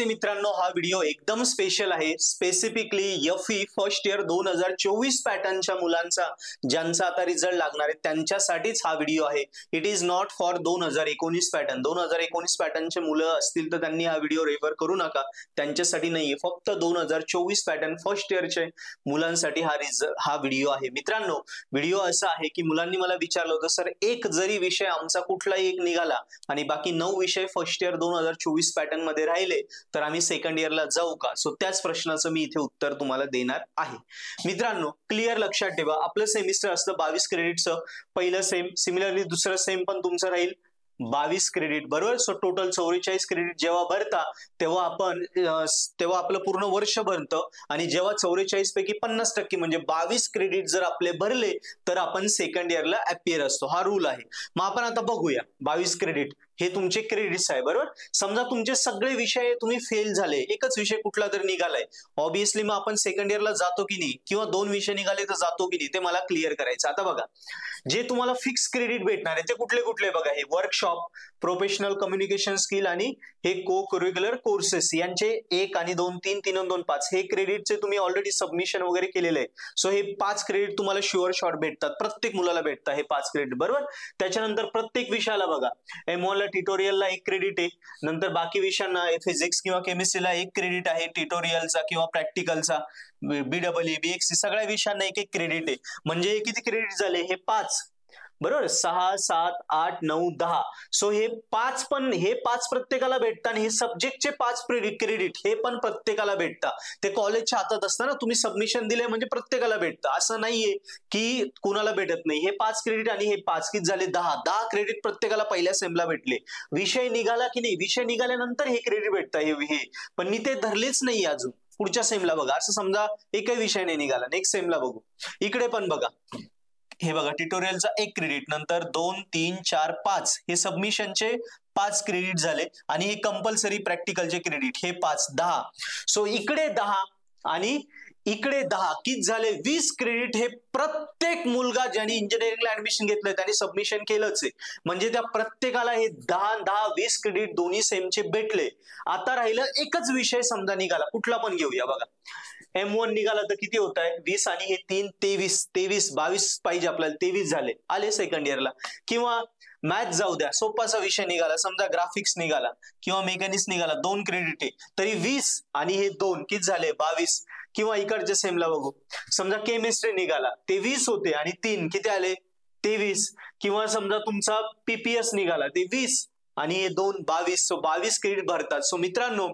मित्रांनो, हा व्हिडिओ एकदम स्पेशल आहे. स्पेसिफिकली एफई फर्स्ट इयर 2024 पॅटर्नच्या मुलांचा ज्यांचा आता रिझल्ट लागणार आहे त्यांच्यासाठीच हा व्हिडिओ आहे. It is not for 2019 pattern. 2019 पॅटर्नचे मुलं असतील तर त्यांनी हा व्हिडिओ रेफर करू नका, त्यांच्यासाठी नाहीये. फक्त 2024 पॅटर्न फर्स्ट इयरचे मुलांसाठी हा व्हिडिओ आहे. मित्रांनो, व्हिडिओ असा आहे की मुलांनी मला विचारलं होतं, सर एक जरी विषय आमचा कुठलाही एक निघाला आणि बाकी 9 विषय फर्स्ट इयर 2024 पॅटर्न मध्ये राहिले तर आम्ही सेकंड इयरला जाऊ का? सो त्याच प्रश्नाचं मी इथे उत्तर तुम्हाला देणार आहे. मित्रांनो, क्लिअर लक्षात ठेवा, आपलं सेमिस्टर असतं 22 क्रेडिटचं. पहिलं सेम, सिमिलरली दुसरं सेम पण तुमचं राहील 22 क्रेडिट, बरोबर. सो टोटल 44 क्रेडिट जेव्हा भरता तेव्हा आपलं पूर्ण वर्ष भरतं आणि जेव्हा 44 पैकी 50% म्हणजे 22 क्रेडिट जर आपले भरले तर आपण सेकंड इयरला अपियर असतो. हा रूल आहे. मग आपण आता बघूया 22 क्रेडिट हे तुमचे क्रेडिट्स आहे, बरोबर. समजा तुमचे सगळे विषय तुम्ही फेल झाले, एकच विषय कुठला तरी निघालाय, ऑब्विसली मग आपण सेकंड इयरला जातो की नाही, किंवा 2 विषय निघाले तर जातो की नाही, ते मला क्लिअर करायचं. आता बघा, जे तुम्हाला फिक्स क्रेडिट भेटणार आहे ते कुठले कुठले बघा. हे वर्कशॉप, प्रोफेशनल कम्युनिकेशन स्किल आणि हे को करिक्युलर कोर्सेस, यांचे 1 आणि 2, 3, 3 आणि 2, 5 हे क्रेडिटचे तुम्ही ऑलरेडी सबमिशन वगैरे केलेले आहे. सो हे 5 क्रेडिट तुम्हाला शुअर शॉट भेटतात, प्रत्येक मुलाला भेटतात हे 5 क्रेडिट, बरोबर. त्याच्यानंतर प्रत्येक विषयाला बघा, M1 ला ट्युटोरियलला 1 क्रेडिट आहे. नंतर बाकी विषयांना फिजिक्स किंवा केमिस्ट्रीला 1 क्रेडिट आहे ट्युटोरियलचा किंवा प्रॅक्टिकलचा. BEE, BXC सगळ्या विषयांना 1-1 क्रेडिट आहे. म्हणजे किती क्रेडिट झाले? हे 5, बरोबर. 6, 7, 8, 9, 10. सो हे 5 प्रत्येकाला भेटतात आणि हे सब्जेक्टचे 5 क्रेडिट हे पण प्रत्येकाला भेटतात. ते कॉलेजच्या हातात असतं ना, तुम्ही सबमिशन दिले म्हणजे प्रत्येकाला भेटतं, असं नाहीये की कुणाला भेटत नाही. हे 5 क्रेडिट आणि हे 5 किती झाले? 10 क्रेडिट प्रत्येकाला पहिल्या सेमला भेटले. विषय निघाला की नाही, विषय निघाल्यानंतर हे क्रेडिट भेटतं हे, पण मी ते धरलेच नाही अजून. पुढच्या सेमला बघा, असं समजा एकही विषय नाही निघाला, नेक्स्ट सेमला बघू. इकडे पण बघा, हे बघा, ट्युटोरियलचा 1 क्रेडिट, नंतर 2, 3, 4, 5 हे सबमिशनचे 5 क्रेडिट झाले आणि हे कंपल्सरी प्रॅक्टिकलचे क्रेडिट हे 5, 10. सो इकडे 10 आणि इकडे 10 किती झाले? 20 क्रेडिट हे प्रत्येक मुलगा ज्यांनी इंजिनिअरिंगला ऍडमिशन घेतलंय त्यांनी सबमिशन केलंच आहे. म्हणजे त्या प्रत्येकाला हे 10-20 क्रेडिट दोन्ही सेमचे भेटले. आता राहिलं एकच विषय समजा निघाला, कुठला पण घेऊया. बघा, M1 निघाला तर किती होत आहे? 20 आणि हे 3, 23 22 पाहिजे आपल्याला, 23 झाले, आले सेकंड इयरला. किंवा मॅथ जाऊ द्या, सोपाचा विषय निघाला, समजा ग्राफिक्स निघाला किंवा मेकॅनिक्स निघाला, 2 क्रेडिट आहे, तरी 20 आणि हे 2 किती झाले? 22. किंवा इकडच्या सेमला बघू, समजा केमिस्ट्री निघाला, ते 20 होते आणि 3 किती आले? 23. किंवा समजा तुमचा PPS निघाला, ते 20 आणि हे 2, 22. सो 22 क्रेडिट भरतात. सो मित्रांनो,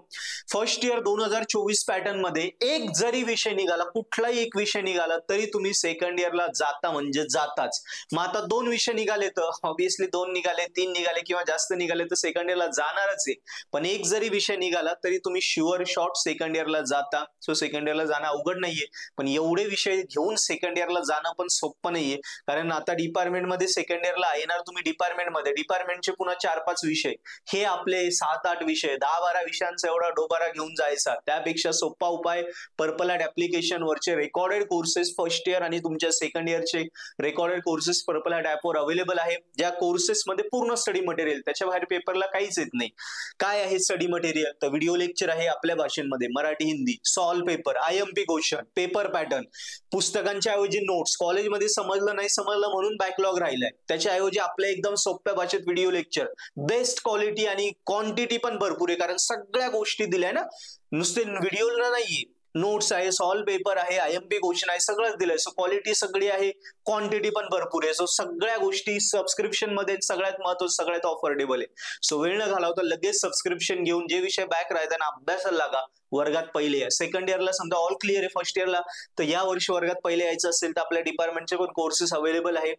फर्स्ट इयर 2024 पॅटर्न मध्ये एक जरी विषय निघाला, कुठलाही एक विषय निघाला तरी तुम्ही सेकंड इयरला जाता म्हणजे जाताच. मग आता 2 विषय निघाले तर ऑब्विसली 2 निघाले, 3 निघाले किंवा जास्त निघाले तर सेकंड इयरला जाणारच आहे. पण एक जरी विषय निघाला तरी तुम्ही शुअर शॉट सेकंड इयरला जाता. सो सेकंड इयरला जाणं अवघड नाहीये, पण एवढे विषय घेऊन सेकंड इयरला जाणं पण सोपं नाहीये. कारण आता डिपार्टमेंटमध्ये सेकंड इयरला येणार तुम्ही, डिपार्टमेंटचे पुन्हा 4-5 विषय, हे आपले 7-8 विषय, 10-12 विषयांचा एवढा डोबारा घेऊन जायचा. त्यापेक्षा सोपा उपाय पर्पल हॅट ऍप्लिकेशन वरचे रेकॉर्डेड कोर्सेस फर्स्ट इयर आणि तुमच्या सेकंड इयरचे रेकॉर्डेड कोर्सेस पर्पल हॅट ऍपवर अवेलेबल आहे. ज्या कोर्सेसमध्ये पूर्ण स्टडी मटेरियल, त्याच्या बाहेर पेपरला काहीच येत नाही. काय आहे स्टडी मटेरियल? तर व्हिडिओ लेक्चर आहे आपल्या भाषेमध्ये, Marathi, Hindi, solve paper, IMP question, paper pattern, पुस्तकांच्या ऐवजी नोट्स, कॉलेजमध्ये समजलं नाही समजलं म्हणून बॅकलॉग राहिलाय, त्याच्याऐवजी आपल्या एकदम सोप्या भाषेत व्हिडिओ लेक्चर, बेस्ट क्वालिटी आणि क्वांटिटी पण भरपूर आहे, कारण सगळ्या गोष्टी दिल्या ना, नुसते व्हिडिओला नाहीये. नोट्स आहे, सॉल्व पेपर आहे, IMP क्वेश्चन आहे, सगळंच दिलंय. सो क्वालिटी सगळी आहे, क्वांटिटी पण भरपूर आहे. सो सगळ्या गोष्टी सबस्क्रिप्शन मध्ये सगळ्यात महत्त्वाचं, सगळ्यात अफोर्डेबल आहे. सो वेळ न घालवता लगेच सबस्क्रिप्शन घेऊन जे विषय बॅक राहतात ना, अभ्यासाला लागा. वर्गात पहिले या. सेकंड इयरला समजा ऑल क्लिअर आहे फर्स्ट इयरला, तर या वर्षी वर्गात पहिले यायचं असेल तर आपल्या डिपार्टमेंटचे पण कोर्सेस अवेलेबल आहे.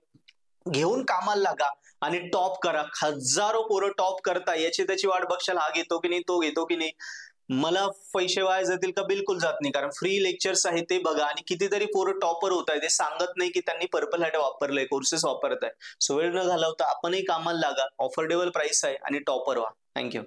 घेऊन कामाला लागा आणि टॉप करा. हजारो पोरं टॉप करता, याची त्याची वाट बघशाल, हा घेतो की नाही, तो घेतो की नाही. मला पैसे वाया जातील का? बिलकुल जात नाही, कारण फ्री लेक्चर्स आहे ते बघा. आणि कितीतरी पोरं टॉपर होत आहे, ते सांगत नाही की त्यांनी पर्पल हॅट वापरलंय, कोर्सेस वापरत आहे. सो वेळ न घालवता आपणही कामाला लागा, अफोर्डेबल प्राइस आहे आणि टॉपर व्हा. थँक्यू.